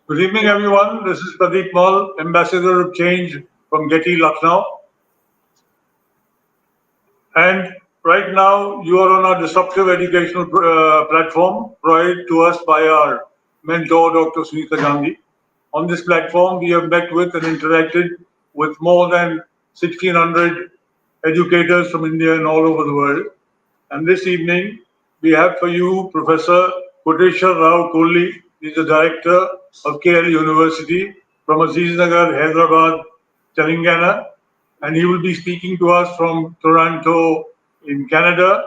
Good evening, everyone. This is Pradeep, Ambassador of Change from GETI, Lucknow. And right now, you are on our disruptive educational platform provided to us by our mentor, Dr. Sunita Gandhi. On this platform, we have met with and interacted with more than 1,600 educators from India and all over the world. And this evening, we have for you Professor Koteswara Rao Kolli. He's the director of KL University from Aziz Nagar, Hyderabad, Telengana. And he will be speaking to us from Toronto in Canada.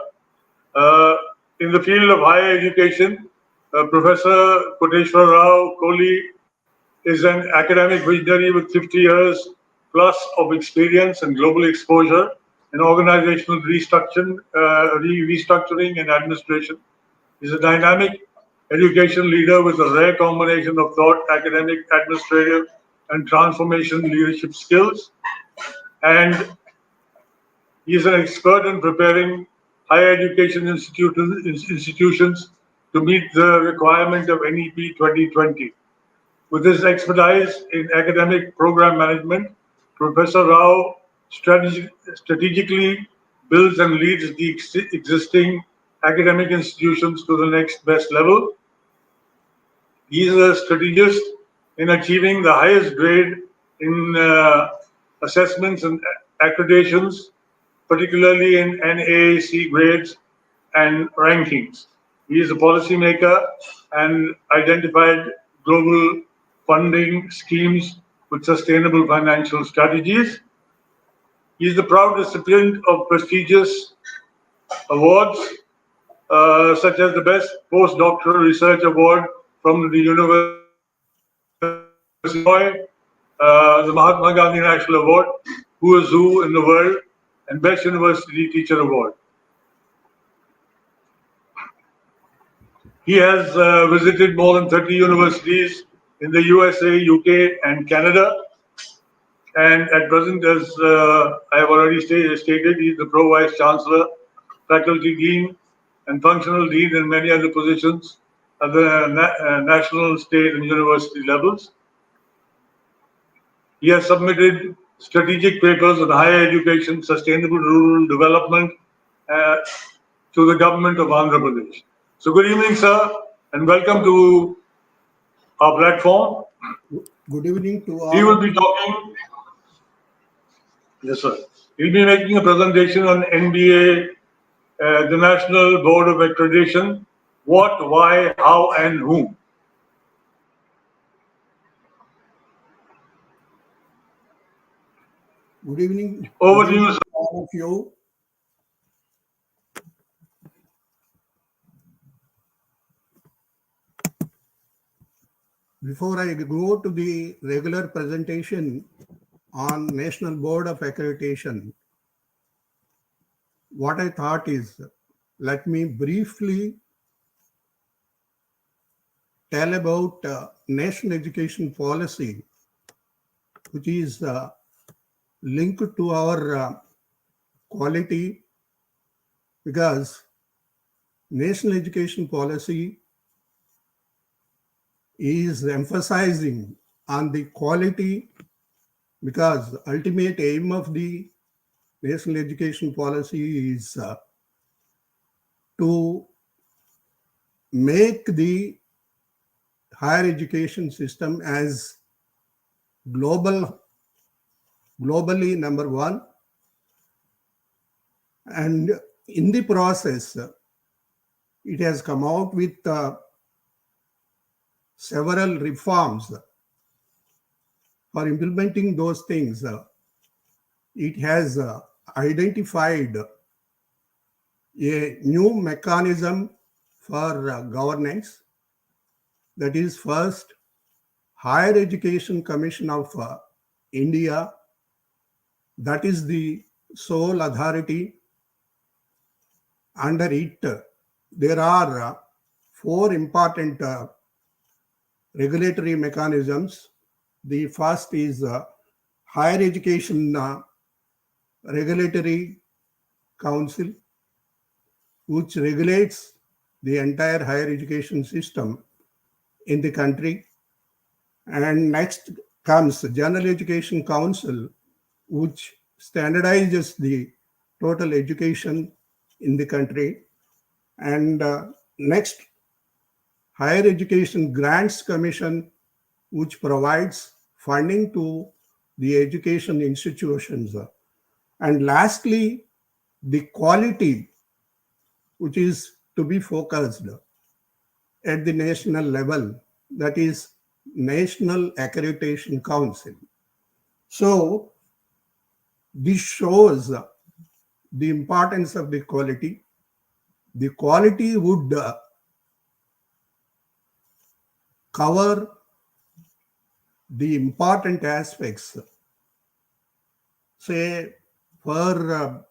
In the field of higher education, Professor Koteswara Rao Kolli is an academic visionary with 50 years plus of experience and global exposure in organizational restructuring and administration. He's a dynamic education leader with a rare combination of thought, academic, administrative, and transformation leadership skills. And he is an expert in preparing higher education institutions to meet the requirement of NEP 2020. With his expertise in academic program management, Professor Rao strategically builds and leads the existing academic institutions to the next best level. He is a strategist in achieving the highest grade in assessments and accreditations, particularly in NAAC grades and rankings. He is a policymaker and identified global funding schemes with sustainable financial strategies. He is the proud recipient of prestigious awards such as the Best Postdoctoral Research Award from the University of Illinois, the Mahatma Gandhi National Award, Who is Who in the World, and Best University Teacher Award. He has visited more than 30 universities in the USA, UK, and Canada. And at present, as I have already stated, he is the Pro Vice Chancellor, Faculty Dean, and Functional Dean in many other positions at the national, state, and university levels. He has submitted strategic papers on higher education, sustainable rural development to the government of Andhra Pradesh. So good evening, sir, and welcome to our platform. Good evening to all. He will be talking. Yes, sir. He'll be making a presentation on NBA, the National Board of Accreditation, what, why, how, and whom. Good evening. Over to you, sir. All of you. Before I go to the regular presentation on National Board of Accreditation, what I thought is, let me briefly tell about national education policy, which is linked to our quality, because national education policy is emphasizing on the quality, because ultimate aim of the national education policy is to make the higher education system as globally number one, and in the process it has come out with several reforms. For implementing those things, it has identified a new mechanism for governance. That is, first, Higher Education Commission of India. That is the sole authority. Under it, there are four important regulatory mechanisms. The first is Higher Education Regulatory Council, which regulates the entire higher education system in the country. And next comes the General Education Council, which standardizes the total education in the country. And next, Higher Education Grants Commission, which provides funding to the education institutions. And lastly, the quality, which is to be focused at the national level, that is National Accreditation Council. So this shows the importance of the quality. The quality would cover the important aspects, say, for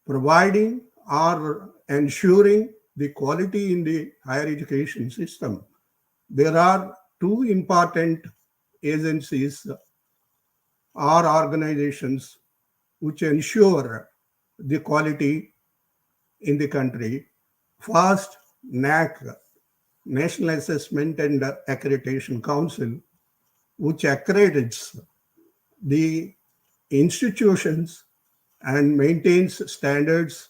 providing or ensuring the quality in the higher education system. There are two important agencies or organizations which ensure the quality in the country. First, NAC, National Assessment and Accreditation Council, which accredits the institutions and maintains standards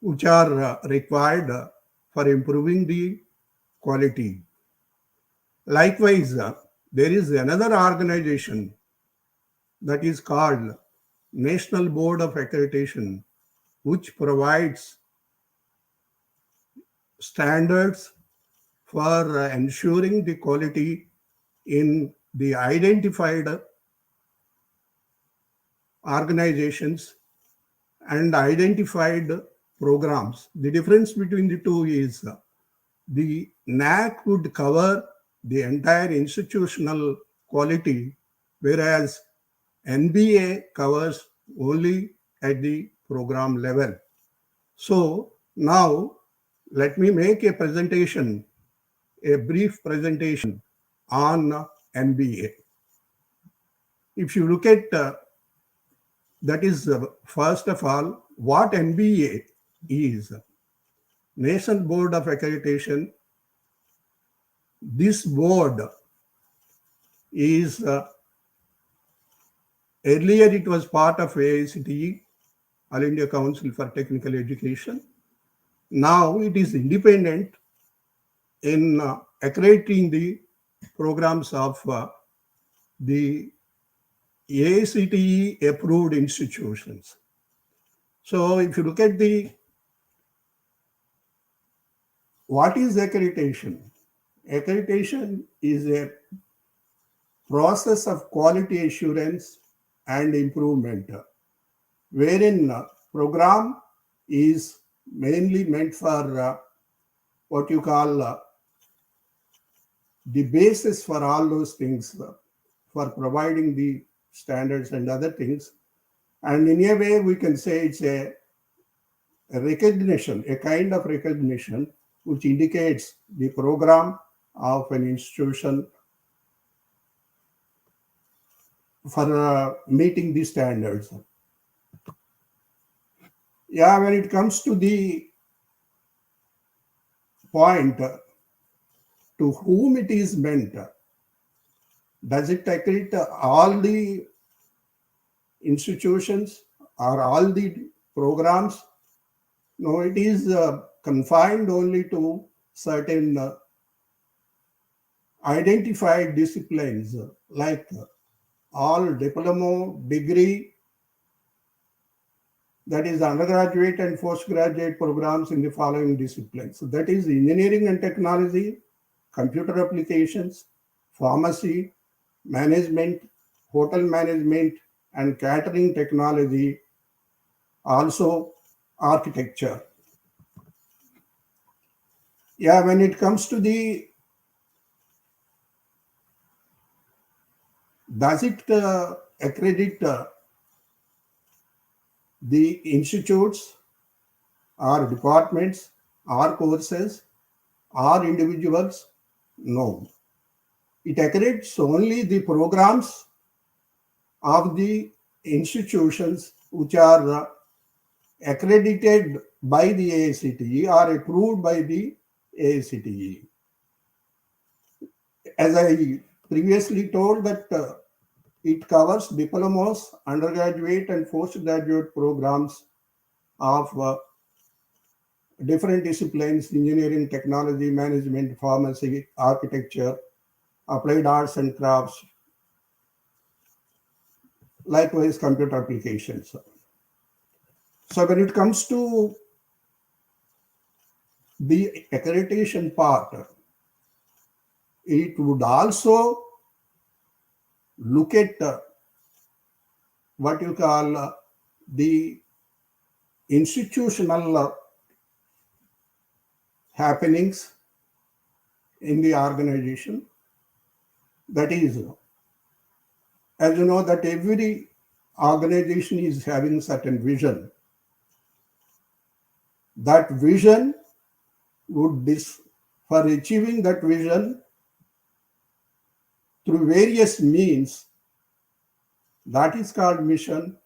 which are required for improving the quality. Likewise, there is another organization that is called National Board of Accreditation, which provides standards for ensuring the quality in the identified organizations and identified programs. The difference between the two is the NAC would cover the entire institutional quality, whereas NBA covers only at the program level. So now let me make a presentation, a brief presentation on NBA. If you look at that is first of all what NBA is. National Board of Accreditation. This board is earlier it was part of AICTE, All India Council for Technical Education. Now it is independent in accrediting the programs of the AICTE approved institutions. So if you look at the what is accreditation? Accreditation is a process of quality assurance and improvement, wherein program is mainly meant for what you call the basis for all those things, for providing the standards and other things. And in a way, we can say it's a recognition, a kind of recognition which indicates the program of an institution for meeting the standards. Yeah, when it comes to the point to whom it is meant, does it accredit all the institutions or all the programs? No, it is confined only to certain identified disciplines like all diploma, degree, that is undergraduate and postgraduate programs in the following disciplines. So that is engineering and technology, computer applications, pharmacy, management, hotel management, and catering technology, also architecture. Yeah, when it comes to the, does it accredit the institutes or departments or courses or individuals? No. It accredits only the programs of the institutions which are accredited by the AICTE or approved by the AICTE. as I previously told, that it covers diplomas, undergraduate and postgraduate programs of different disciplines: engineering, technology, management, pharmacy, architecture, applied arts and crafts, likewise computer applications. So when it comes to the accreditation part, it would also look at what you call the institutional happenings in the organization. That is, as you know, that every organization is having certain vision. That vision for achieving that vision through various means, that is called mission.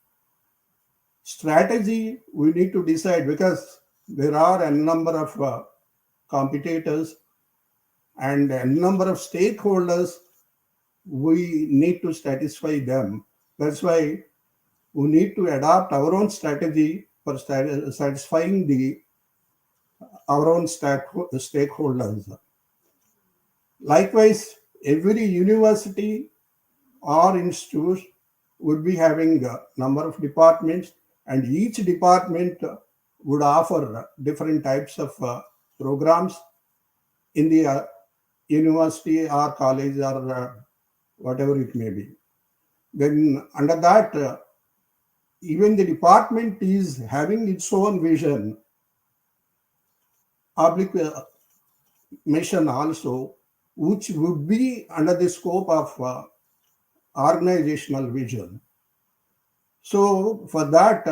Strategy, we need to decide, because there are a number of competitors and a number of stakeholders. We need to satisfy them. That's why we need to adopt our own strategy for satisfying our own stakeholders. Likewise, every university or institute would be having a number of departments, and each department would offer different types of programs in the university or college or whatever it may be. Then under that, even the department is having its own vision, public mission also, which would be under the scope of organizational vision. So for that,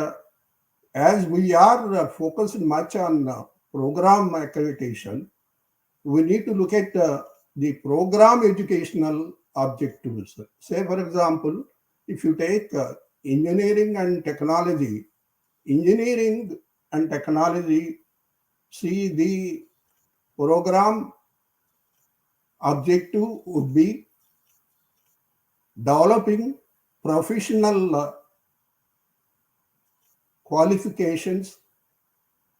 as we are focused much on program accreditation, we need to look at the program educational objectives. Say, for example, if you take engineering and technology, see, the program objective would be developing professional qualifications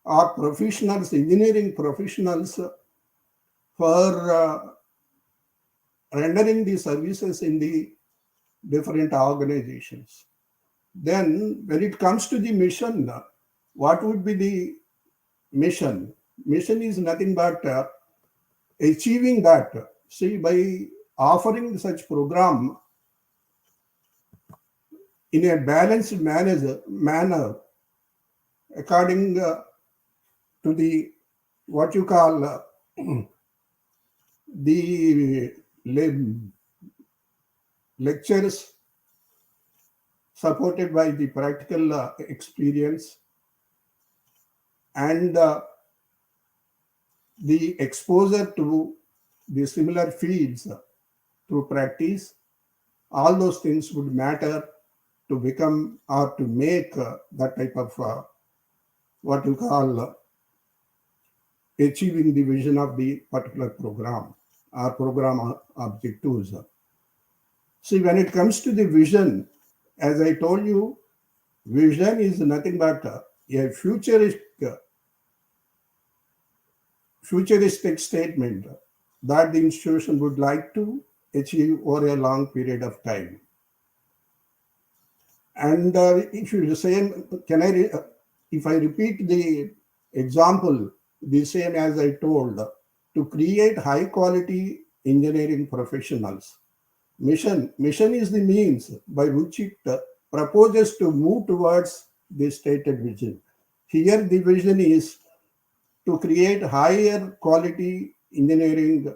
or professionals, engineering professionals, for rendering the services in the different organizations. Then when it comes to the mission, what would be the mission? Mission is nothing but achieving that. See, by offering such program in a balanced manner according to the what you call the lectures supported by the practical experience and the exposure to the similar fields through practice, all those things would matter to become or to make that type of what you call achieving the vision of the particular program or program objectives. See, when it comes to the vision, as I told you, vision is nothing but a futuristic statement that the institution would like to achieve over a long period of time. And if you say, if I repeat the example, the same as I told, to create high quality engineering professionals. Mission is the means by which it proposes to move towards the stated vision. Here the vision is to create higher quality engineering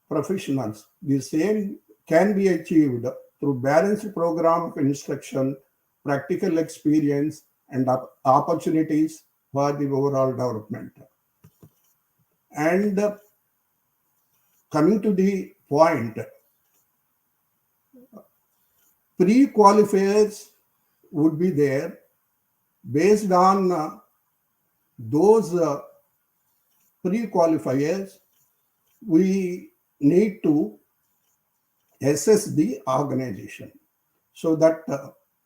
professionals. The same can be achieved through balanced program of instruction, practical experience, and opportunities for the overall development. And coming to the point, pre-qualifiers would be there. Based on those pre-qualifiers, we need to assess the organization. So that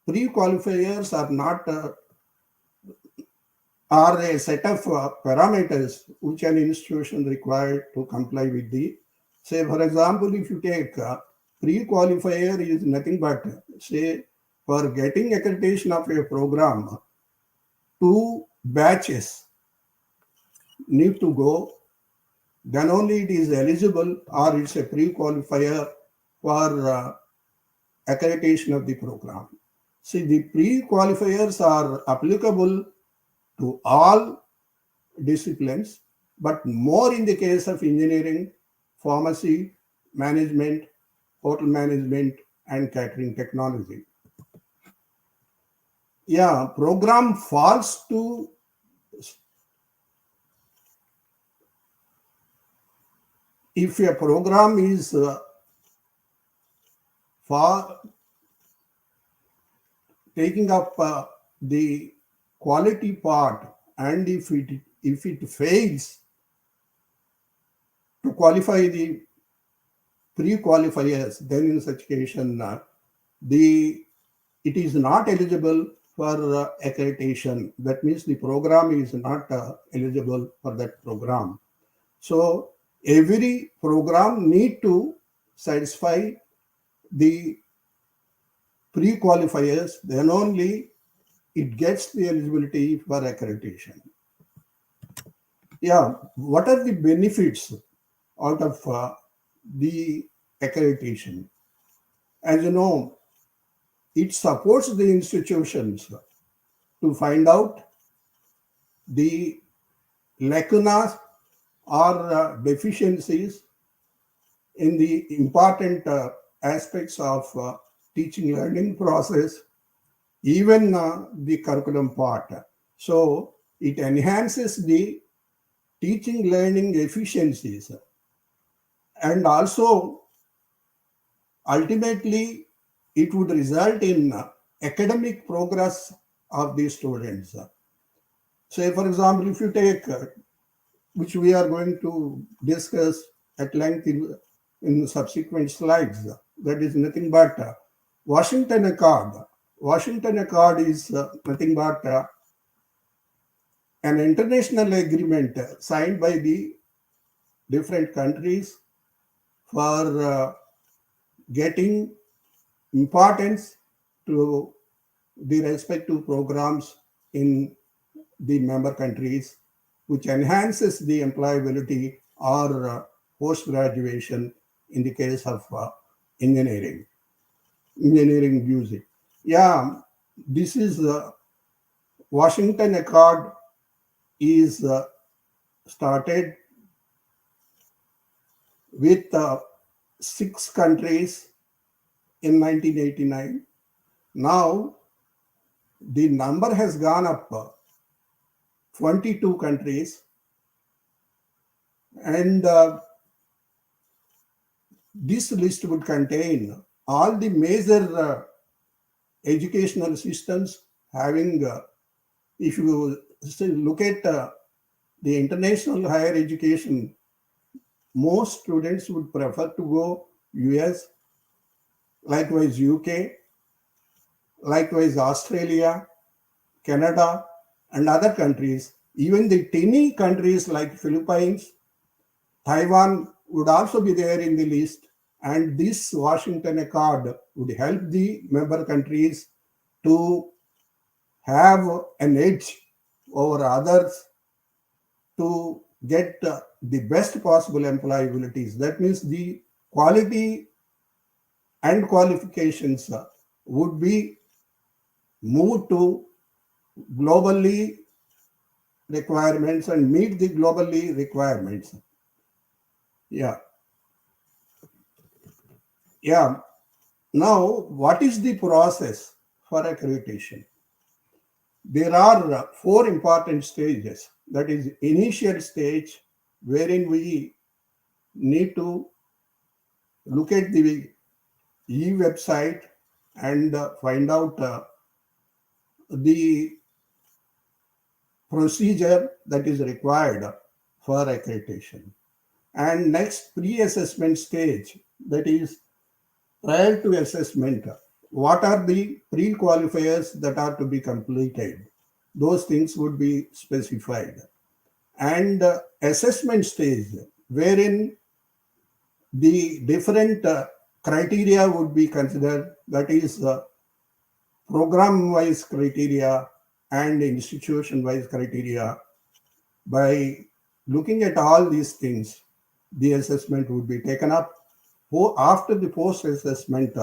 pre-qualifiers are not are a set of parameters which an institution required to comply with the, say for example, if you take pre-qualifier is nothing but, say, for getting accreditation of a program, 2 batches need to go, then only it is eligible or it's a pre-qualifier for accreditation of the program. See, the pre-qualifiers are applicable to all disciplines, but more in the case of engineering, pharmacy, management, hotel management, and catering technology. Yeah, program falls to, if a program is for taking up the quality part, and if it fails to qualify the pre-qualifiers, then in such case the it is not eligible for accreditation. That means the program is not eligible for that program. So every program need to satisfy the pre-qualifiers, then only it gets the eligibility for accreditation. Yeah, what are the benefits out of the accreditation? As you know, it supports the institutions to find out the lacunas or deficiencies in the important aspects of teaching learning process, even the curriculum part. So it enhances the teaching learning efficiencies, and also ultimately it would result in academic progress of the students. Say for example, if you take which we are going to discuss at length in subsequent slides, that is nothing but Washington Accord. Washington Accord is nothing but an international agreement signed by the different countries for getting importance to the respective programs in the member countries, which enhances the employability or post graduation in the case of engineering music. Yeah, this is Washington Accord is started with 6 countries in 1989. Now the number has gone up 22 countries, and this list would contain all the major educational systems having, if you look at the international higher education, most students would prefer to go US, likewise UK, likewise Australia, Canada, and other countries. Even the tiny countries like Philippines, Taiwan would also be there in the list. And this Washington Accord would help the member countries to have an edge over others to get the best possible employabilities. That means the quality and qualifications would be moved to globally requirements and meet the globally requirements. Yeah. Yeah. Now, what is the process for accreditation? There are 4 important stages. That is, initial stage, wherein we need to look at the e-website and find out the procedure that is required for accreditation. And next, pre-assessment stage, that is Prior to assessment, what are the pre-qualifiers that are to be completed? Those things would be specified. And assessment stage, wherein the different criteria would be considered, that is program-wise criteria and institution-wise criteria. By looking at all these things, the assessment would be taken up. After the post-assessment,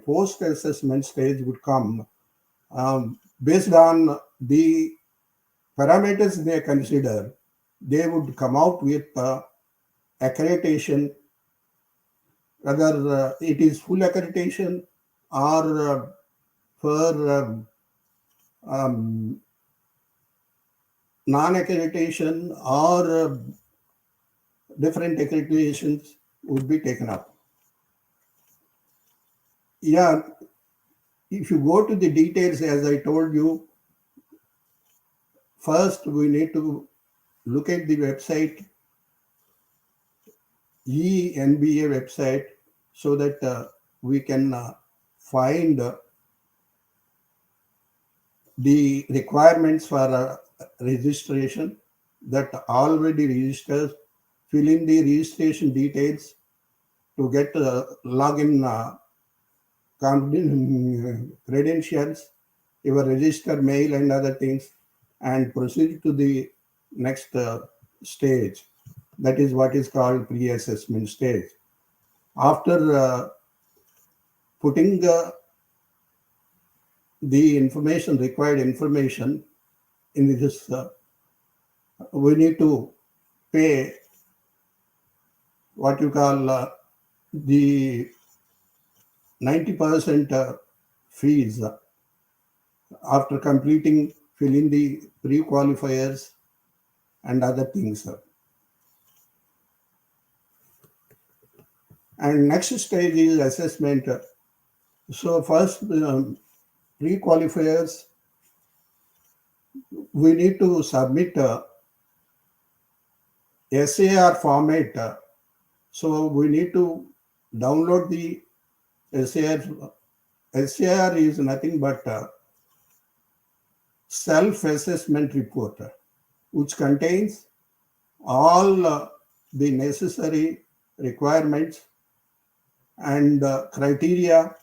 post-assessment stage would come, based on the parameters they consider. They would come out with accreditation, whether it is full accreditation or for um, non-accreditation, or different accreditations would be taken up. Yeah, if you go to the details, as I told you, first we need to look at the website, ENBA website, so that we can find the requirements for registration, that already registers, fill in the registration details to get login credentials, your register mail and other things, and proceed to the next stage. That is what is called pre-assessment stage. After putting the information, required information in this, we need to pay what you call the 90% fees after completing, filling the pre-qualifiers and other things. And next stage is assessment. So first, pre-qualifiers, we need to submit SAR format. So we need to download the SAR. SAR is nothing but self-assessment report, which contains all the necessary requirements and criteria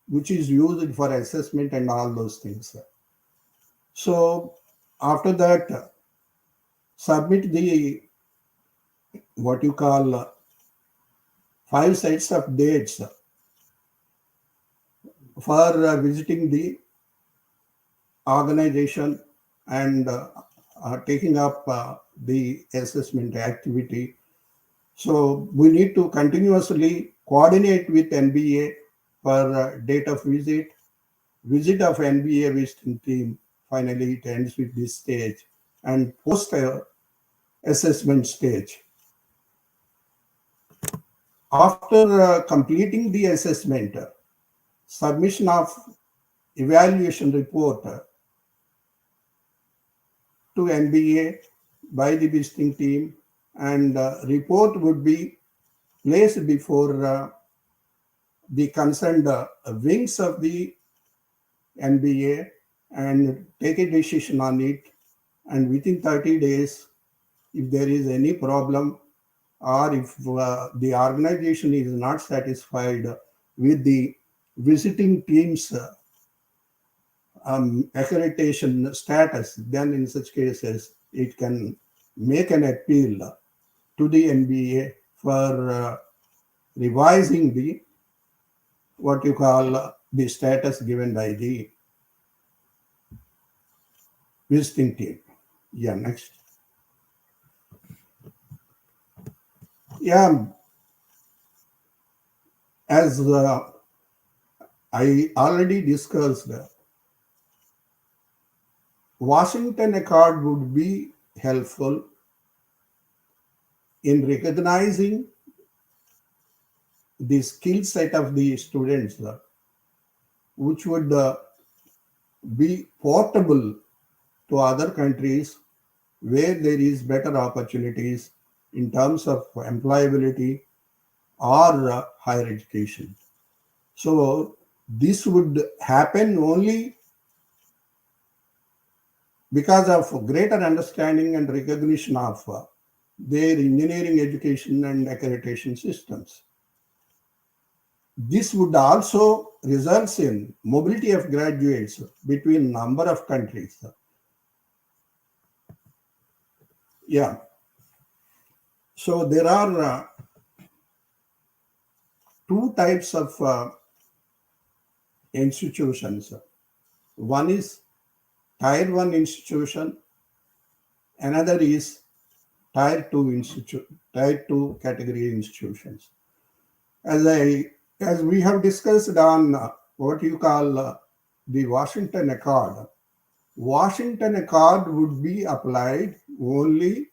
which is used for assessment and all those things. So after that, submit the what you call 5 sets of dates for visiting the organization and taking up the assessment activity. So we need to continuously coordinate with NBA for date of visit of NBA visiting team. Finally, it ends with this stage and post assessment stage. After completing the assessment, submission of evaluation report to NBA by the visiting team, and report would be placed before the concerned wings of the NBA and take a decision on it. And within 30 days, if there is any problem, or if the organization is not satisfied with the visiting team's accreditation status, then in such cases, it can make an appeal to the NBA for revising the what you call the status given by the visiting team. Yeah, next. Yeah, as I already discussed, Washington Accord would be helpful in recognizing the skill set of the students, which would be portable to other countries where there is better opportunities in terms of employability or higher education. So this would happen only because of greater understanding and recognition of their engineering education and accreditation systems. This would also result in mobility of graduates between number of countries. Yeah. So there are two types of institutions. One is Tier 1 institution, another is Tier 2 category institutions. As as we have discussed on what you call the Washington Accord, Washington Accord would be applied only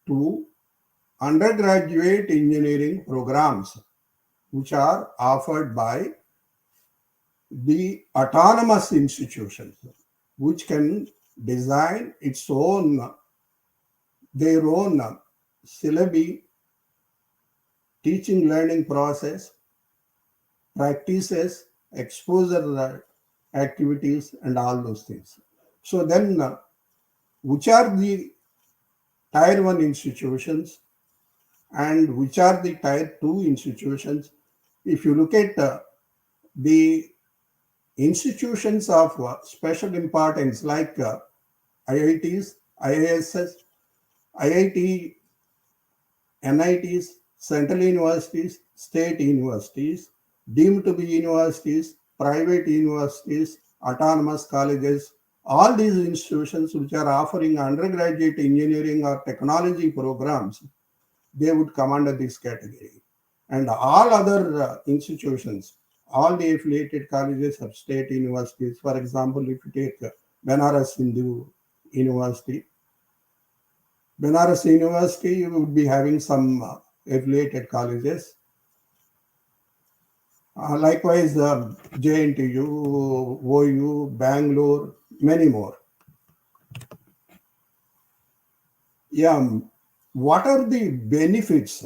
to undergraduate engineering programs which are offered by the autonomous institutions, which can design their own syllabi, teaching learning process, practices, exposure activities, and all those things. So then, which are the Tier 1 institutions and which are the Tier 2 institutions? If you look at the institutions of special importance like IITs, IISs, IIT, NITs, central universities, state universities, deemed to be universities, private universities, autonomous colleges, all these institutions which are offering undergraduate engineering or technology programs, they would come under this category. And all other institutions, all the affiliated colleges of state universities, for example, if you take Banaras Hindu University, Banaras University, you would be having some affiliated colleges. Likewise, JNTU, OU, Bangalore, many more. Yeah, what are the benefits?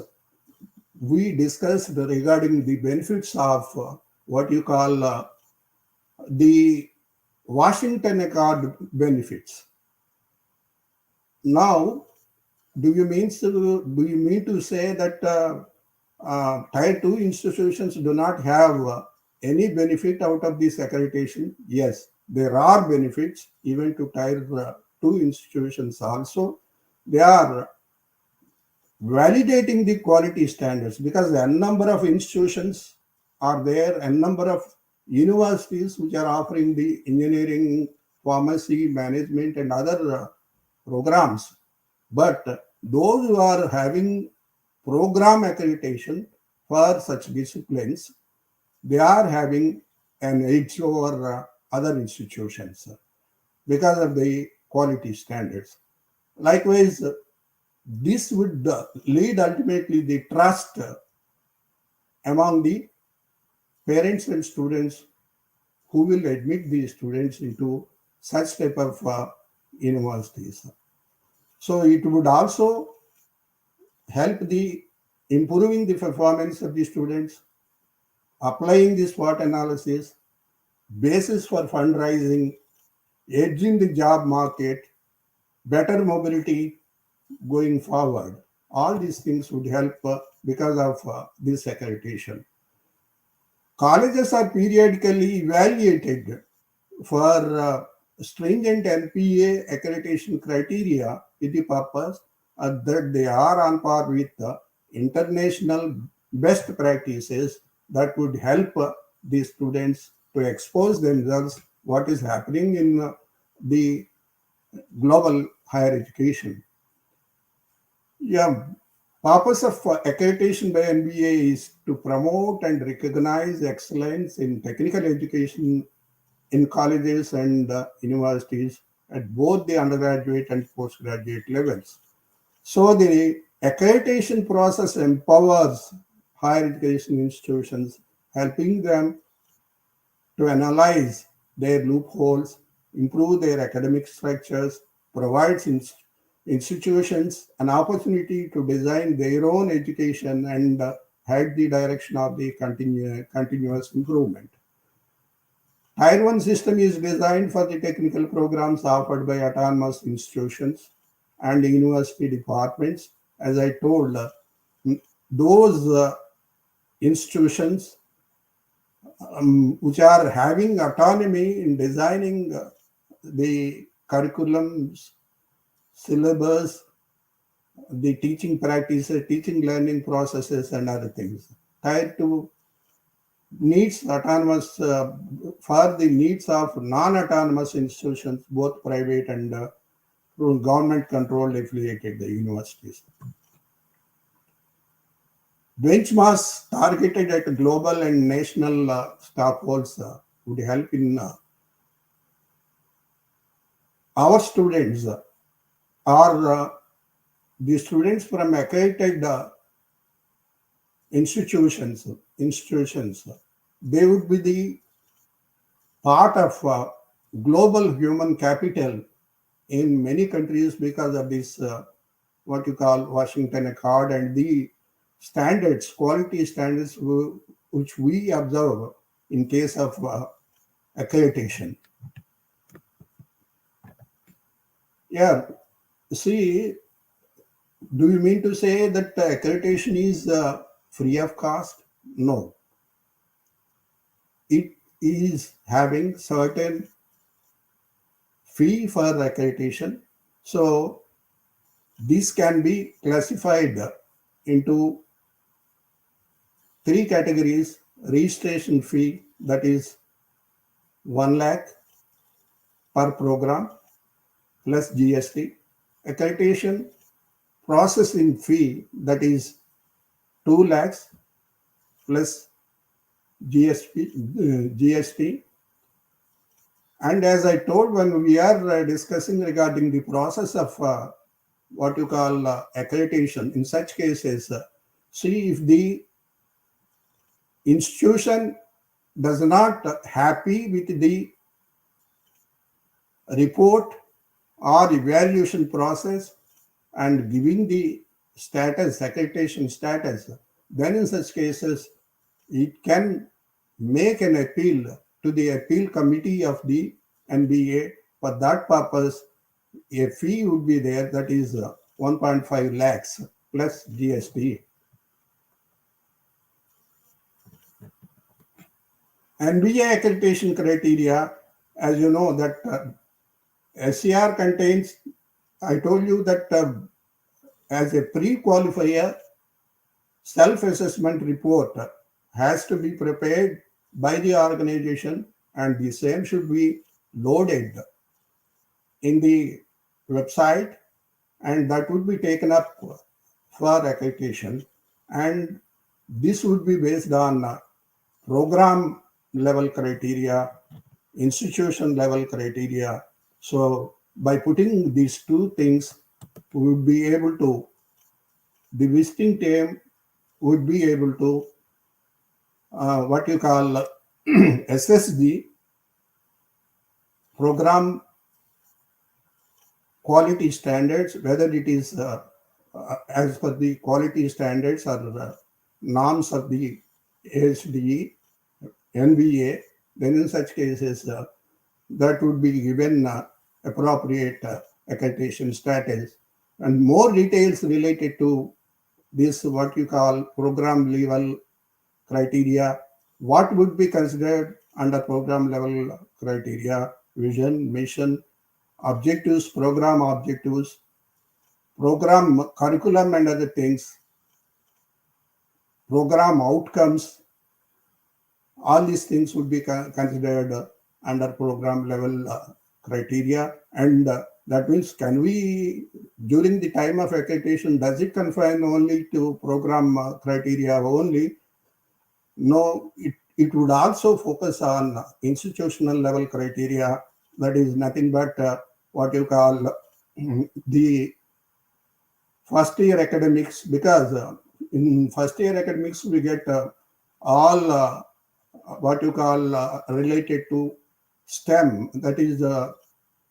We discussed regarding the benefits of what you call the Washington Accord benefits. Now, do you mean to say that Tier 2 institutions do not have any benefit out of this accreditation? Yes, there are benefits even to Tier 2 institutions also. They are validating the quality standards because a number of institutions are there, a number of universities which are offering the engineering, pharmacy, management, and other programs. But those who are having program accreditation for such disciplines, they are having an edge over other institutions because of the quality standards. Likewise, this would lead ultimately the trust among the parents and students who will admit these students into such type of universities. So it would also help the improving the performance of the students, applying the SWOT analysis, basis for fundraising, edging the job market, better mobility going forward. All these things would help because of this accreditation. Colleges are periodically evaluated for stringent NPA accreditation criteria with the purpose that they are on par with international best practices that would help the students to expose themselves what is happening in the global higher education. Yeah, purpose of accreditation by NBA is to promote and recognize excellence in technical education in colleges and universities at both the undergraduate and postgraduate levels. So the accreditation process empowers higher education institutions, helping them to analyze their loopholes, improve their academic structures, provides institutions an opportunity to design their own education and head the direction of the continuous improvement. Tier 1 system is designed for the technical programs offered by autonomous institutions and university departments. As I told, those institutions which are having autonomy in designing the curriculums, syllabus, the teaching practices, teaching learning processes, and other things. Tier 2 needs autonomous for the needs of non-autonomous institutions, both private and government-controlled affiliated the universities. Benchmarks targeted at global and national stockholders would help in our students or the students from accredited institutions, they would be the part of global human capital in many countries because of this what you call Washington Accord and the standards, quality standards which we observe in case of accreditation. Yeah, see, do you mean to say that accreditation is free of cost? No. It is having certain fee for accreditation. So this can be classified into three categories: registration fee, that is 1 lakh per program plus GST; accreditation processing fee, that is 2 lakhs plus GST. And as I told, when we are discussing regarding the process of what you call accreditation, in such cases, see if the institution does not happy with the report or evaluation process and giving the status, accreditation status, then in such cases, it can make an appeal to the appeal committee of the NBA. For that purpose, a fee would be there, that is 1.5 lakhs plus GST. NBA accreditation criteria, as you know, that SCR contains, I told you that as a pre-qualifier, self-assessment report has to be prepared by the organization, and the same should be loaded in the website, and that would be taken up for accreditation. And this would be based on program level criteria, institution level criteria. So by putting these two things, we would be able to, the visiting team would be able to what you call assess the program quality standards, whether it is as per the quality standards or norms of the ASDE, NBA. Then in such cases, that would be given appropriate accreditation status. And more details related to this, what you call program level criteria, what would be considered under program level criteria: vision, mission, objectives, program curriculum and other things, program outcomes. All these things would be considered under program level criteria. And that means, can we, during the time of accreditation, does it confine only to program criteria only? No, it would also focus on institutional level criteria, that is nothing but what you call the first year academics, because in first year academics we get all what you call related to STEM, that is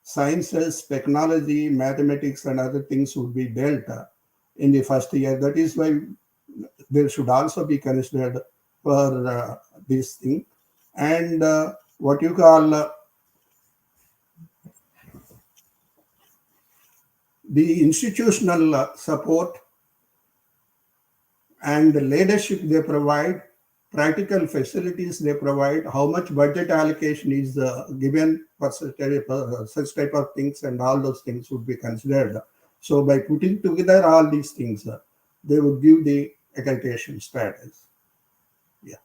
sciences, technology, mathematics and other things would be dealt in the first year. That is why there should also be considered for this thing. And what you call the institutional support and the leadership they provide, practical facilities they provide, how much budget allocation is given for such type of things, and all those things would be considered. So by putting together all these things, they would give the accreditation status. Yeah.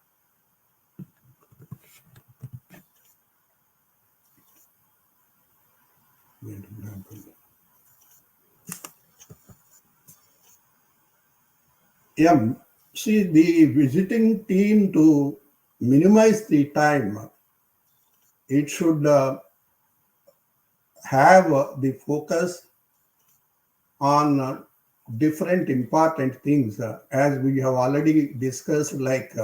Yeah. See, the visiting team, to minimize the time, it should have the focus on different important things, as we have already discussed, like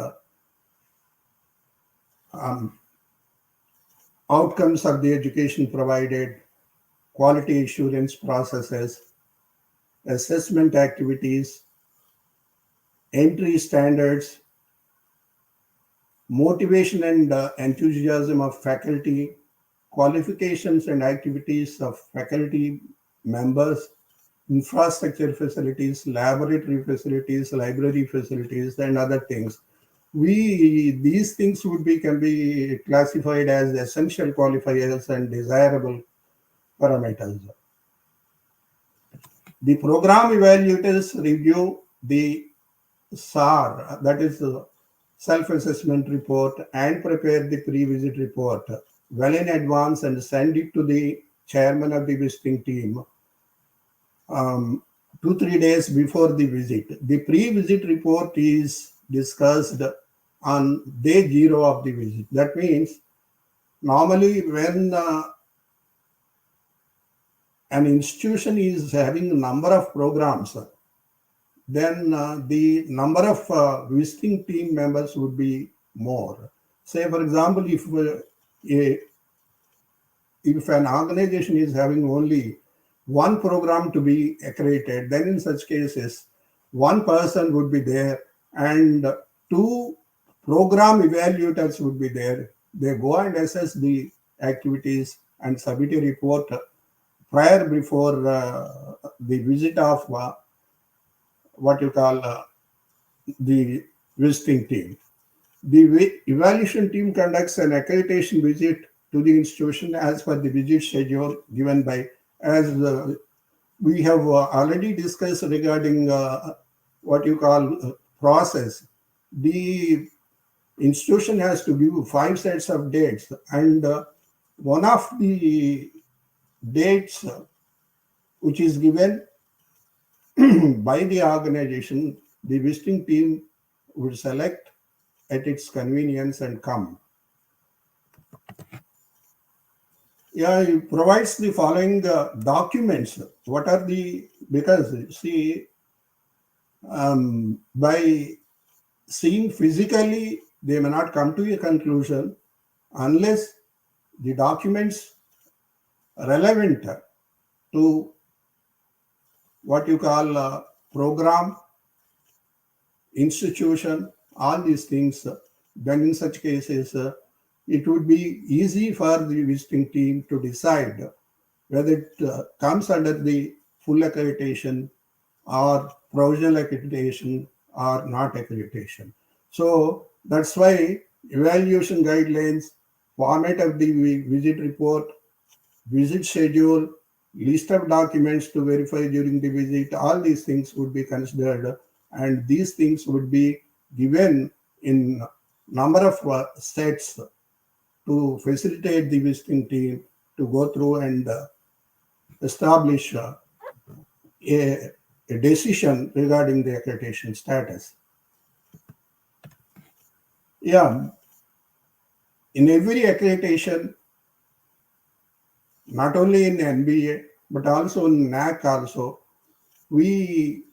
outcomes of the education provided, quality assurance processes, assessment activities, entry standards, motivation and enthusiasm of faculty, qualifications and activities of faculty members, infrastructure facilities, laboratory facilities, library facilities, and other things. These things can be classified as essential qualifiers and desirable parameters. The program evaluators review the SAR, that is self-assessment report, and prepare the pre-visit report well in advance and send it to the chairman of the visiting team 2-3 days before the visit. The pre-visit report is discussed on day 0 of the visit. That means normally when an institution is having a number of programs, then the number of visiting team members would be more. Say, for example, if an organization is having only one program to be accredited, then in such cases, one person would be there and 2 program evaluators would be there. They go and assess the activities and submit a report before the visit of what you call the visiting team. The evaluation team conducts an accreditation visit to the institution as per the visit schedule given by, as we have already discussed regarding what you call process. The institution has to give 5 sets of dates, and one of the dates which is given by the organization, the visiting team would select at its convenience and come. Yeah, it provides the following documents. What are the, because see, by seeing physically, they may not come to a conclusion unless the documents relevant to what you call program, institution, all these things, then in such cases, it would be easy for the visiting team to decide whether it comes under the full accreditation or provisional accreditation or not accreditation. So that's why evaluation guidelines, format of the visit report, visit schedule, list of documents to verify during the visit, all these things would be considered, and these things would be given in number of sets to facilitate the visiting team to go through and establish a decision regarding the accreditation status. Yeah, in every accreditation, not only in NBA, but also in NAC also, we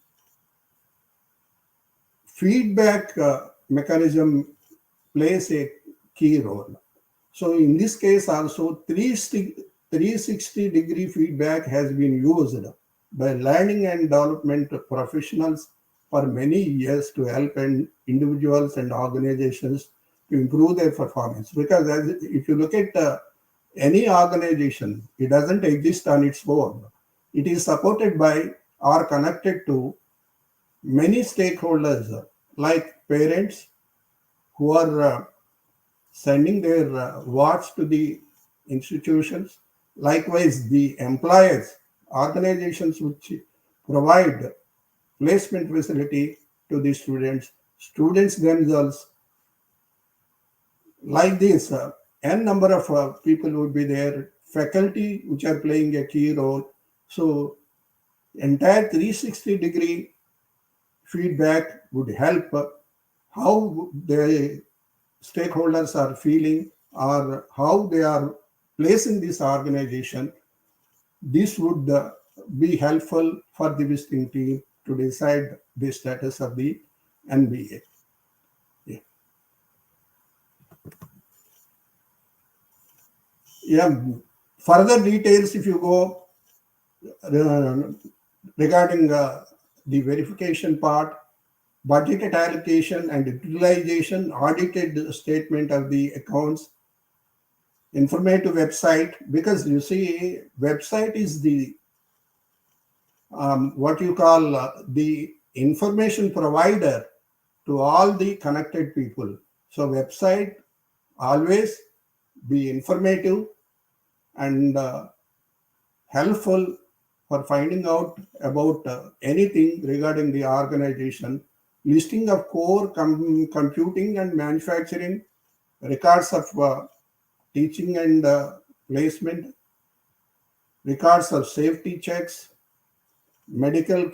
feedback mechanism plays a key role. So in this case also, 360-degree feedback has been used by learning and development professionals for many years to help individuals and organizations to improve their performance. Because if you look at any organization, it doesn't exist on its own. It is supported by or connected to many stakeholders like parents who are sending their wards to the institutions. Likewise, the employers, organizations which provide placement facility to the students themselves. Like this, n number of people would be there, faculty which are playing a key role. So entire 360-degree feedback would help how the stakeholders are feeling or how they are placing this organization. This would be helpful for the visiting team to decide the status of the NBA. Yeah. Yeah. Further details, if you go regarding the verification part, budgeted allocation and utilization, audited statement of the accounts, informative website, because you see, website is the what you call the information provider to all the connected people. So website always be informative and helpful for finding out about anything regarding the organization. Listing of core computing and manufacturing, records of teaching and placement, records of safety checks, medical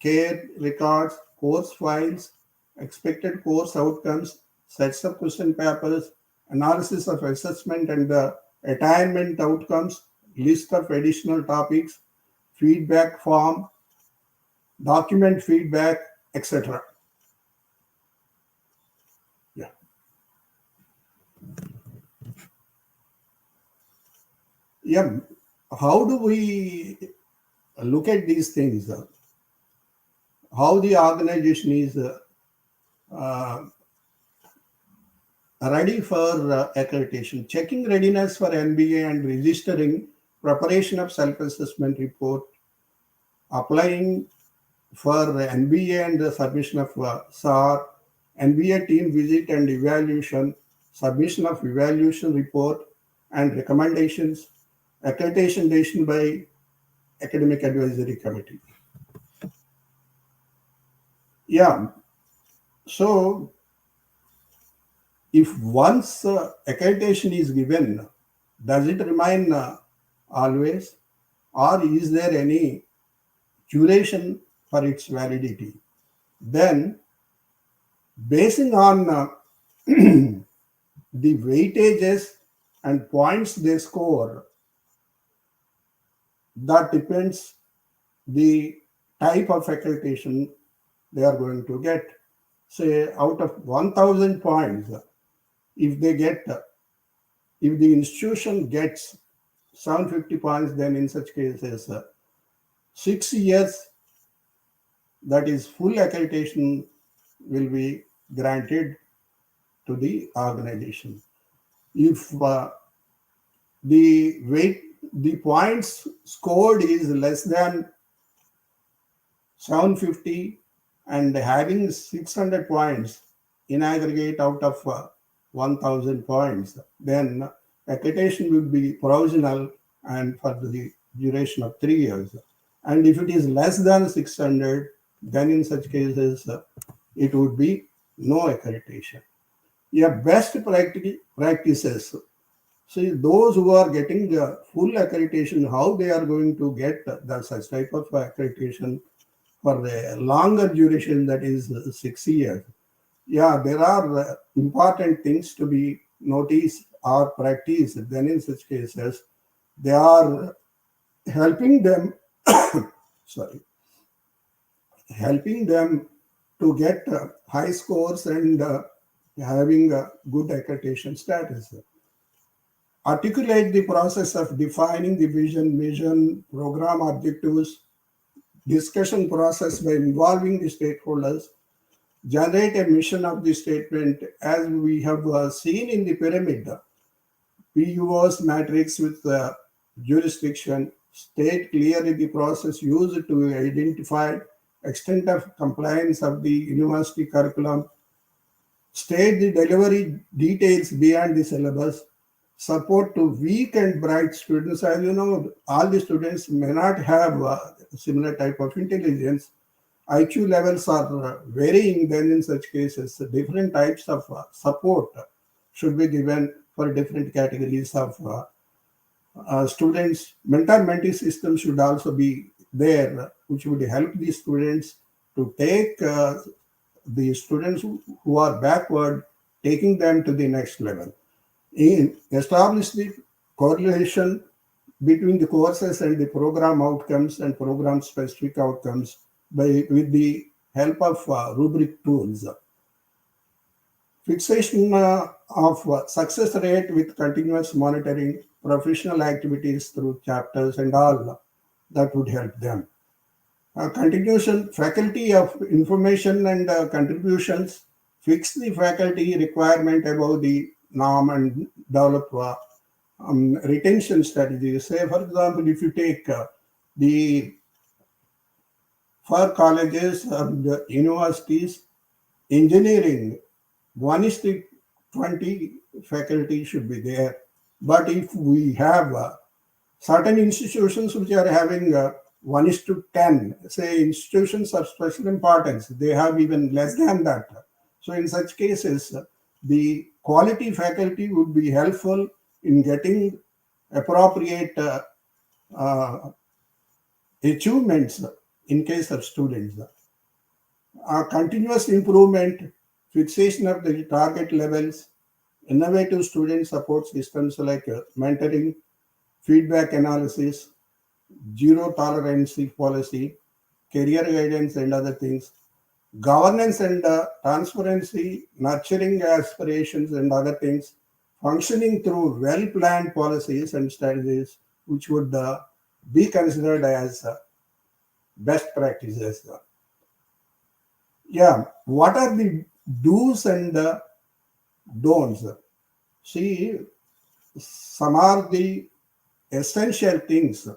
care records, course files, expected course outcomes, sets of question papers, analysis of assessment and attainment outcomes, list of additional topics, feedback form, document feedback, etc. Yeah. Yeah. How do we look at these things? How the organization is ready for accreditation, checking readiness for NBA and registering, preparation of self-assessment report, applying for NBA and the submission of SAR, NBA team visit and evaluation, submission of evaluation report and recommendations, accreditation decision by academic advisory committee. Yeah, so if once accreditation is given, does it remain always, or is there any duration for its validity? Then, basing on the weightages and points they score, that depends the type of accreditation they are going to get. Say out of 1,000 points, if the institution gets 750 points, then in such cases, 6 years, that is full accreditation, will be granted to the organization. If the points scored is less than 750 and having 600 points in aggregate out of 1,000 points, then accreditation will be provisional and for the duration of 3 years. And if it is less than 600, then in such cases, it would be no accreditation. Yeah, best practices. See, those who are getting the full accreditation, how they are going to get such type of accreditation for a longer duration, that is 6 years. Yeah, there are important things to be noticed or practiced. Then in such cases, they are helping them, helping them to get high scores and having a good accreditation status. Articulate the process of defining the vision, mission, program objectives, discussion process by involving the stakeholders, generate a mission of the statement as we have seen in the pyramid, PUO's matrix with jurisdiction, state clearly the process used to identify extent of compliance of the university curriculum, state the delivery details beyond the syllabus, support to weak and bright students. As you know, all the students may not have similar type of intelligence. IQ levels are varying. Then in such cases, different types of support should be given for different categories of students. Mentor-mentee system should also be there, which would help the students to take the students who are backward, taking them to the next level. In establish the correlation between the courses and the program outcomes and program specific outcomes with the help of rubric tools. Fixation of success rate with continuous monitoring, professional activities through chapters and all that would help them. Continuation, faculty of information and contributions, fix the faculty requirement about the norm and develop retention strategies. Say, for example, if you take for colleges and universities, engineering, 1:20 faculty should be there. But if we have certain institutions which are having 1:10, say institutions of special importance, they have even less than that. So in such cases, the quality faculty would be helpful in getting appropriate achievements in case of students. Continuous improvement, fixation of the target levels, innovative student support systems like mentoring, feedback analysis, zero tolerance policy, career guidance and other things, governance and transparency, nurturing aspirations and other things, functioning through well-planned policies and strategies which would be considered as best practices. Yeah, what are the do's and don'ts? See, some are the essential things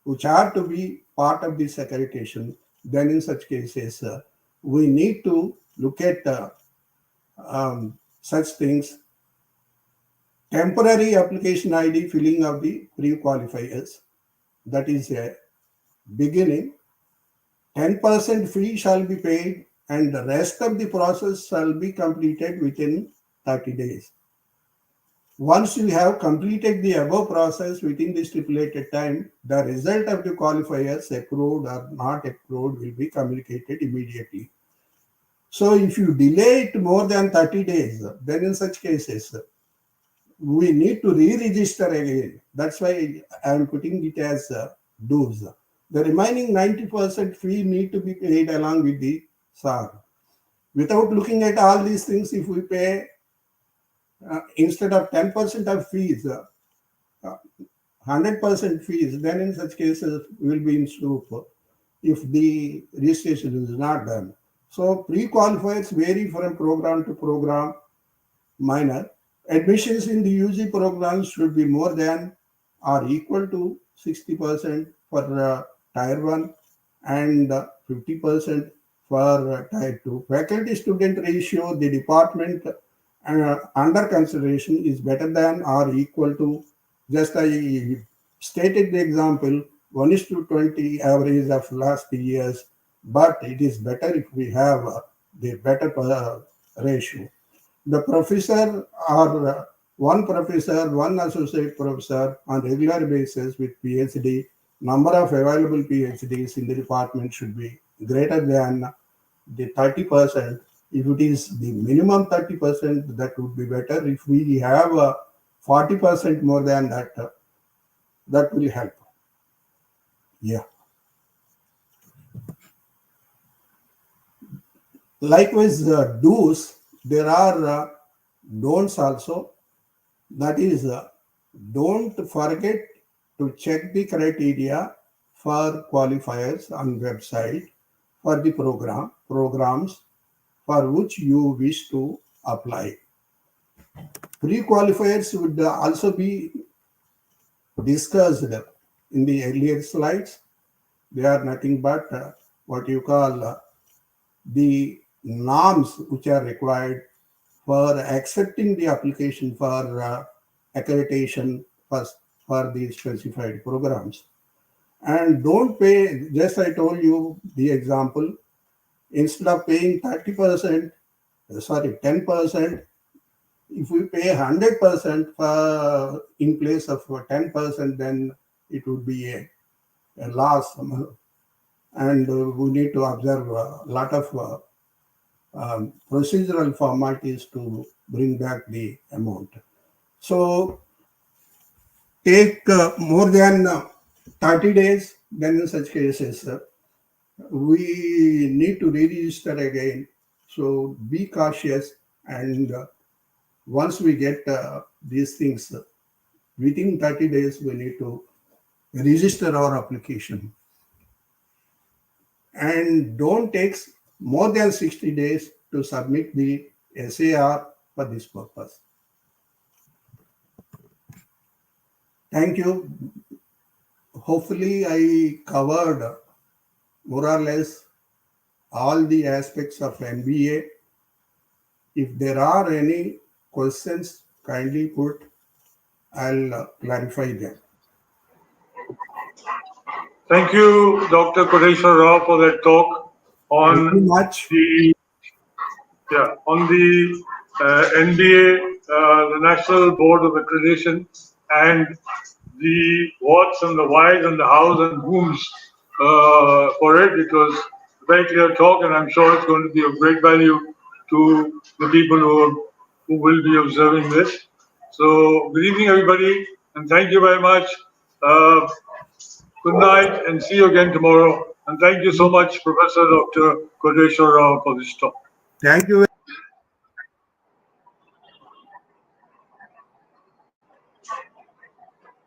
which are to be part of this accreditation. Then in such cases, we need to look at such things. Temporary application ID filling of the pre-qualifiers. That is a beginning. 10% fee shall be paid and the rest of the process shall be completed within 30 days. Once you have completed the above process within the stipulated time, the result of the qualifiers, approved or not approved, will be communicated immediately. So if you delay it more than 30 days, then in such cases, we need to re-register again. That's why I am putting it as dues. The remaining 90% fee need to be paid along with the SAR. Without looking at all these things, if we pay instead of 10% of fees, 100% fees, then in such cases we will be in soup if the registration is not done. So pre-qualifiers vary from program to program. Minor admissions in the UG programs should be more than or equal to 60% for Tier 1 and 50% for Tier 2. Faculty student ratio, the department under consideration is better than or equal to, just I stated the example, 1:20 average of last years, but it is better if we have the better ratio. The professor or one professor, one associate professor on regular basis with PhD, number of available PhDs in the department should be greater than the 30%. If it is the minimum 30%, that would be better. If we have 40% more than that, that will help. Yeah. Likewise, do's, there are don'ts also. That is, don't forget to check the criteria for qualifiers on website for the programs for which you wish to apply. Pre-qualifiers would also be discussed in the earlier slides. They are nothing but what you call the norms which are required for accepting the application for accreditation for the specified programs. And don't pay, just I told you the example, instead of paying 30%, 10%, if we pay 100% for, in place of 10%, then it would be a loss. And we need to observe a lot of procedural formalities to bring back the amount. So take more than 30 days, then in such cases, we need to re-register again. So be cautious, and once we get these things, within 30 days, we need to register our application. And don't take more than 60 days to submit the SAR for this purpose. Thank you. Hopefully, I covered more or less all the aspects of MBA. If there are any questions, kindly put. I'll clarify them. Thank you, Dr. Koteswara Rao, for that talk on the NBA, the National Board of Accreditation, and the what's and the whys and the hows and whom's for it. It was a very clear talk, and I'm sure it's going to be of great value to the people who will be observing this. So, good evening, everybody, and thank you very much. Good night, and see you again tomorrow. And thank you so much, Professor Dr. Koteswara Rao, for this talk. Thank you.